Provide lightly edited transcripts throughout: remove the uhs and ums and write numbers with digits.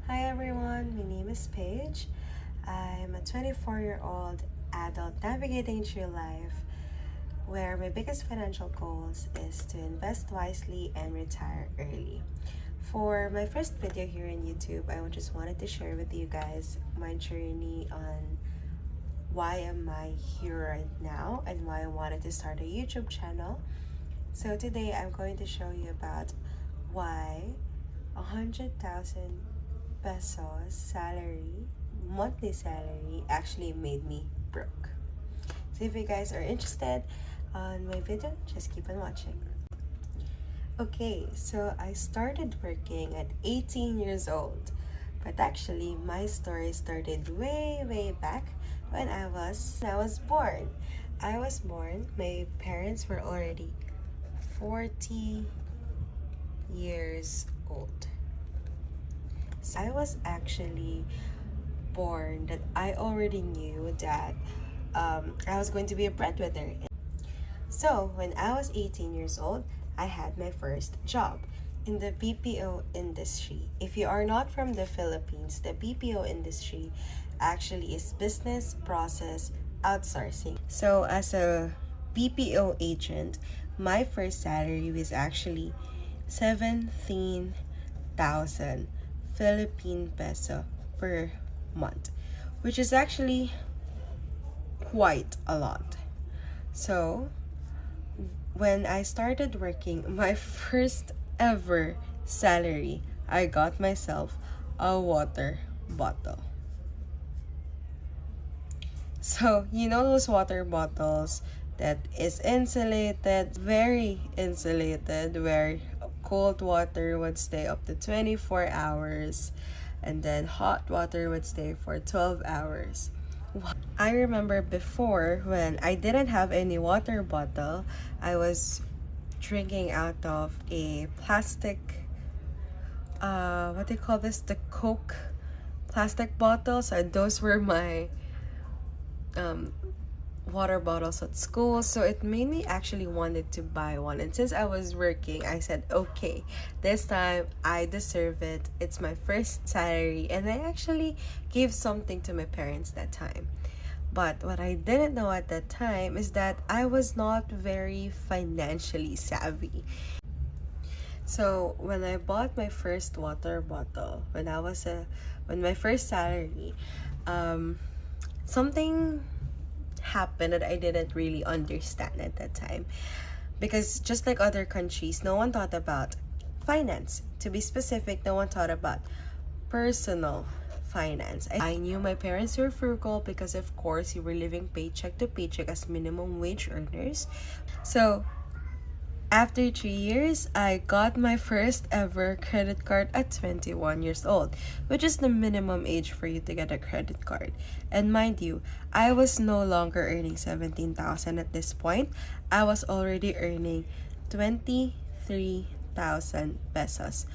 Hi everyone, my name is Paige. I'm a 24-year-old adult navigating through life where my biggest financial goals is to invest wisely and retire early. For my first video here on YouTube, I just wanted to share with you guys my journey on why am I here right now and why I wanted to start a YouTube channel. So today I'm going to show you about why 100,000 pesos monthly salary actually made me broke. So if you guys are interested on my video, just keep on watching. Okay, so I started working at 18 years old, but actually my story started way back when I was born. My parents were already 40 years old. So I was actually born that I already knew that I was going to be a breadwinner. So when I was 18 years old, I had my first job in the BPO industry. If you are not from the Philippines, the BPO industry actually is business process outsourcing. So as a BPO agent, my first salary was actually 17,000 Philippine peso per month, which is actually quite a lot. So when I started working, my first ever salary, I got myself a water bottle. So you know those water bottles that is insulated, very insulated, where cold water would stay up to 24 hours and then hot water would stay for 12 hours. I remember before when I didn't have any water bottle, I was drinking out of a plastic, what do you call this? The Coke plastic bottles. So those were my water bottles at school, so it made me actually wanted to buy one. And since I was working, I said, okay, this time I deserve it. It's my first salary, and I actually gave something to my parents that time. But what I didn't know at that time is that I was not very financially savvy. So when I bought my first water bottle, when my first salary, something happened that I didn't really understand at that time, because just like other countries, no one thought about finance. To be specific, no one thought about personal finance. I knew my parents were frugal because of course you were living paycheck to paycheck as minimum wage earners. So after 3 years, I got my first ever credit card at 21 years old, which is the minimum age for you to get a credit card. And mind you, I was no longer earning 17,000 at this point. I was already earning 23,000 pesos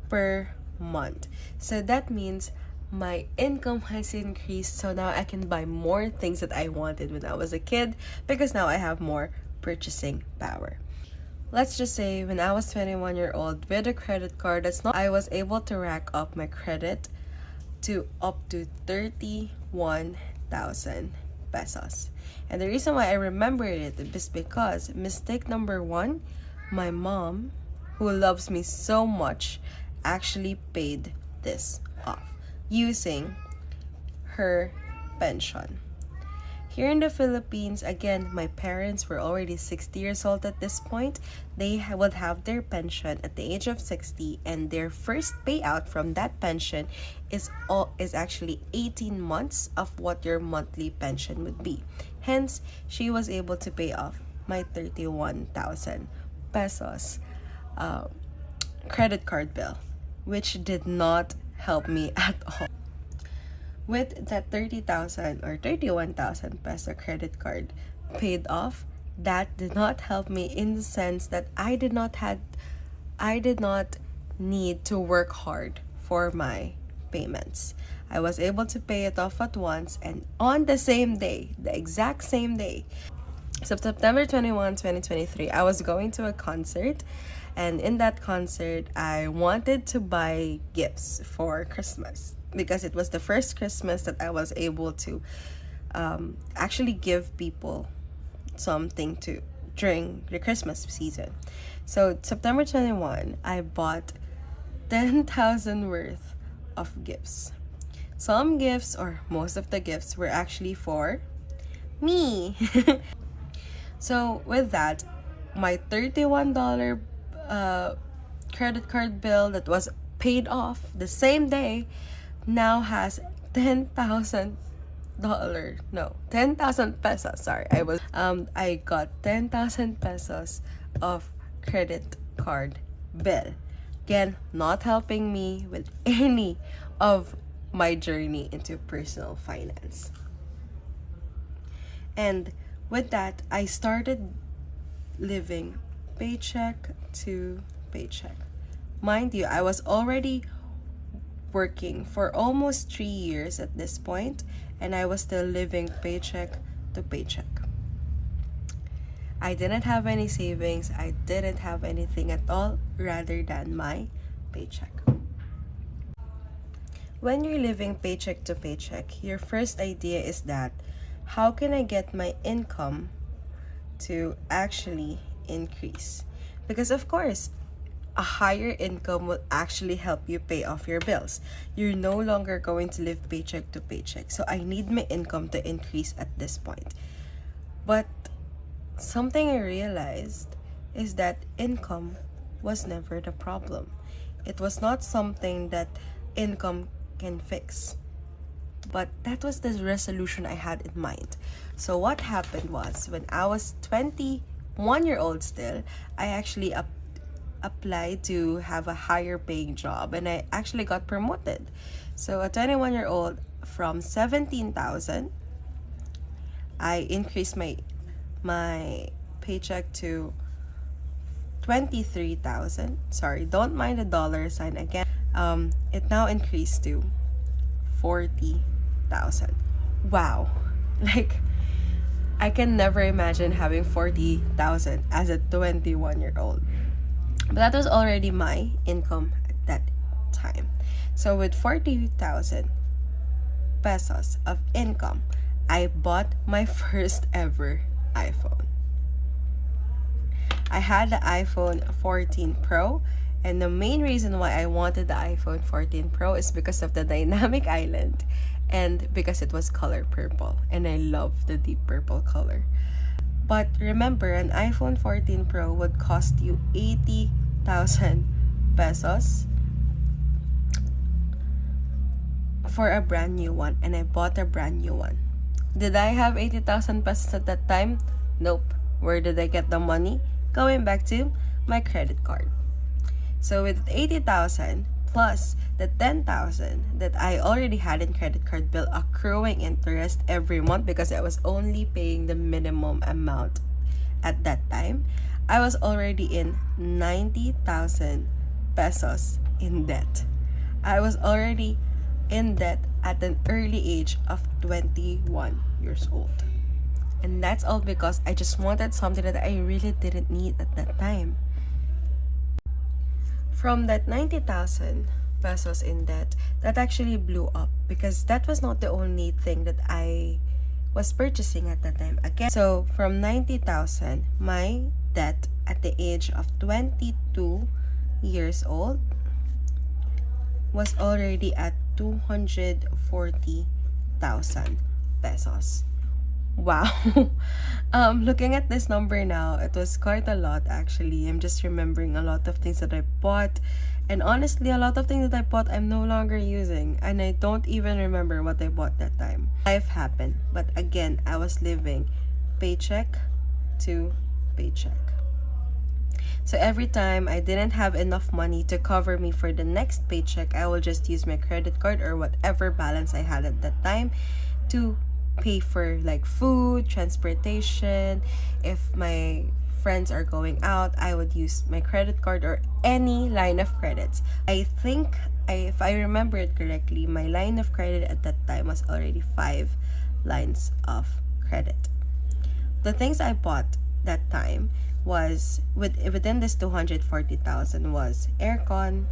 per month. So that means my income has increased, so now I can buy more things that I wanted when I was a kid because now I have more purchasing power. Let's just say when I was 21-year-old with a credit card, I was able to rack up my credit to up to 31,000 pesos. And the reason why I remember it is because mistake number one, my mom, who loves me so much, actually paid this off using her pension. Here in the Philippines, again, my parents were already 60 years old at this point. They would have their pension at the age of 60, and their first payout from that pension is actually 18 months of what your monthly pension would be. Hence, she was able to pay off my 31,000 pesos credit card bill, which did not help me at all. With that 30,000 or 31,000 peso credit card paid off, that did not help me in the sense that I did not need to work hard for my payments. I was able to pay it off at once, and on the same day, the exact same day, So September 21, 2023, I was going to a concert, and in that concert, I wanted to buy gifts for Christmas because it was the first Christmas that I was able to actually give people something to during the Christmas season. So September 21, I bought 10,000 worth of gifts. Some gifts, or most of the gifts, were actually for me. So with that, my $31 credit card bill that was paid off the same day now has $10,000 pesos. Sorry, I got 10,000 pesos of credit card bill. Again, not helping me with any of my journey into personal finance. And with that, I started living paycheck to paycheck. Mind you, I was already working for almost 3 years at this point, and I was still living paycheck to paycheck. I didn't have any savings. I didn't have anything at all rather than my paycheck. When you're living paycheck to paycheck, your first idea is that how can I get my income to actually increase? Because of course, a higher income will actually help you pay off your bills. You're no longer going to live paycheck to paycheck. So I need my income to increase at this point. But something I realized is that income was never the problem. It was not something that income can fix. But that was the resolution I had in mind. So what happened was, when I was 21-year-old still, I actually applied to have a higher paying job, and I actually got promoted. So a 21-year-old, from 17,000, I increased my paycheck to 23,000. Sorry, don't mind the dollar sign again. It now increased to 40,000. Wow. Like, I can never imagine having 40,000 as a 21-year-old. But that was already my income at that time. So with 40,000 pesos of income, I bought my first ever iPhone. I had the iPhone 14 Pro, and the main reason why I wanted the iPhone 14 Pro is because of the dynamic island and because it was color purple, and I love the deep purple color. But remember, an iPhone 14 Pro would cost you 80,000 pesos for a brand new one, and I bought a brand new one. Did I have 80,000 pesos at that time? Nope. Where did I get the money? Going back to my credit card. So with 80,000 plus the 10,000 that I already had in credit card bill accruing interest every month, because I was only paying the minimum amount at that time, I was already in 90,000 pesos in debt. I was already in debt at an early age of 21 years old. And that's all because I just wanted something that I really didn't need at that time. From that 90,000 pesos in debt, that actually blew up because that was not the only thing that I was purchasing at that time. Again, so from 90,000, my debt at the age of 22 years old was already at 240,000 pesos. Wow. Looking at this number now, it was quite a lot actually. I'm just remembering a lot of things that I bought, and honestly, a lot of things that I bought I'm no longer using, and I don't even remember what I bought that time. Life happened, but again, I was living paycheck to paycheck. So every time I didn't have enough money to cover me for the next paycheck, I will just use my credit card or whatever balance I had at that time to pay for like food, transportation. If my friends are going out, I would use my credit card or any line of credits. I think, if I remember it correctly, my line of credit at that time was already 5 lines of credit. the things I bought that time was within this 240,000 was aircon.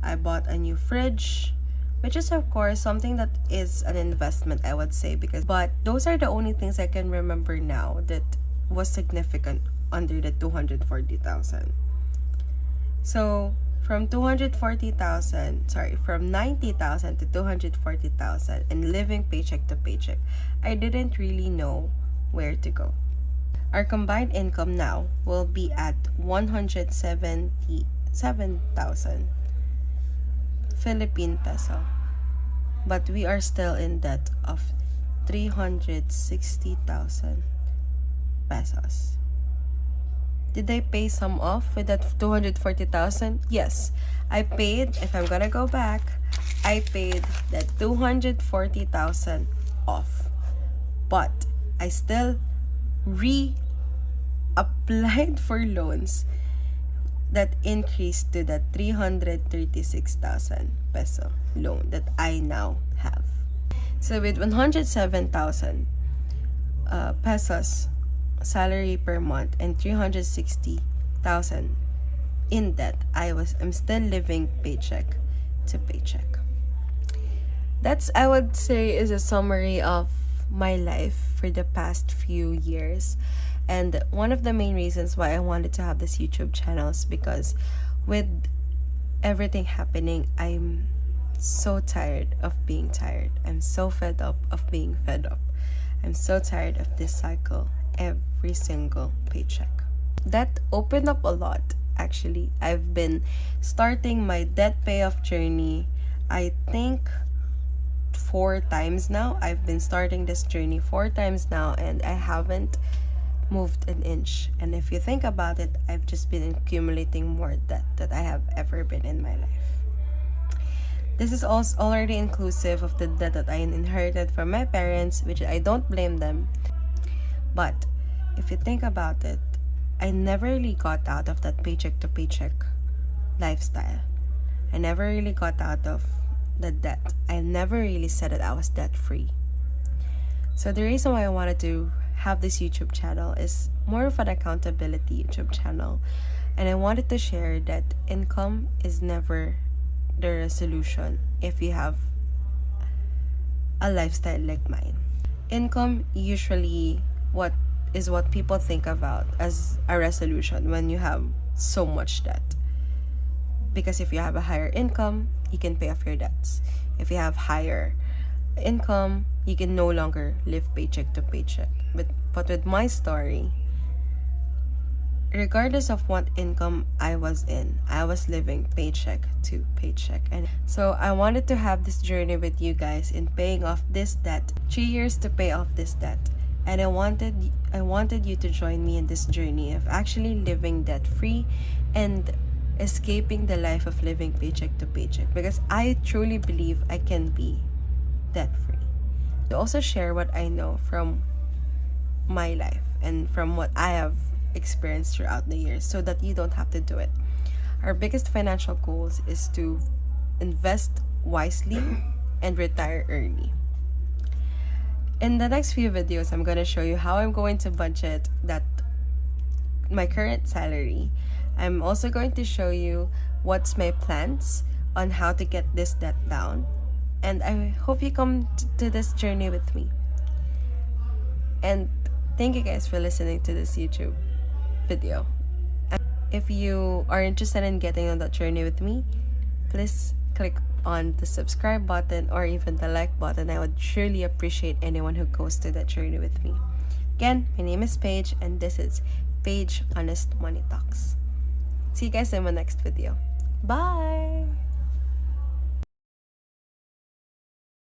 I bought a new fridge, which is of course something that is an investment, I would say, but those are the only things I can remember now that was significant under the 240,000. So from 90,000 to 240,000 and living paycheck to paycheck, I didn't really know where to go. Our combined income now will be at 177,000 Philippine peso, but we are still in debt of 360,000 pesos. Did I pay some off with that 240,000? Yes, I paid. If I'm gonna go back, I paid that 240,000 off, but I still applied for loans that increased to the 336,000 peso loan that I now have. So with 107,000 pesos salary per month and 360,000 in debt, I'm still living paycheck to paycheck. That's, I would say, is a summary of my life for the past few years. And one of the main reasons why I wanted to have this YouTube channel is because with everything happening, I'm so tired of being tired. I'm so fed up of being fed up. I'm so tired of this cycle every single paycheck. That opened up a lot, actually. I've been starting my debt payoff journey, I think 4 times now. I've been starting this journey 4 times now, and I haven't moved an inch. And if you think about it, I've just been accumulating more debt than I have ever been in my life. This is also already inclusive of the debt that I inherited from my parents, which I don't blame them. But if you think about it, I never really got out of that paycheck to paycheck lifestyle. I never really got out of the debt. I never really said that I was debt free. So the reason why I wanted to have this YouTube channel is more of an accountability YouTube channel, and I wanted to share that income is never the solution if you have a lifestyle like mine. Income usually what people think about as a resolution when you have so much debt, because if you have a higher income, you can pay off your debts. If you have higher income, you can no longer live paycheck to paycheck. But with my story, regardless of what income I was in, I was living paycheck to paycheck. And so I wanted to have this journey with you guys in paying off this debt. 3 years to pay off this debt. And I wanted you to join me in this journey of actually living debt free and escaping the life of living paycheck to paycheck, because I truly believe I can be debt free. To also share what I know from my life and from what I have experienced throughout the years, so that you don't have to do it. Our biggest financial goals is to invest wisely and retire early. In the next few videos, I'm going to show you how I'm going to budget my current salary. I'm also going to show you what's my plans on how to get this debt down. And I hope you come to this journey with me. And thank you guys for listening to this YouTube video. If you are interested in getting on that journey with me, please click on the subscribe button or even the like button. I would truly appreciate anyone who goes to that journey with me. Again, my name is Paige, and this is Paige Honest Money Talks. See you guys in my next video. Bye!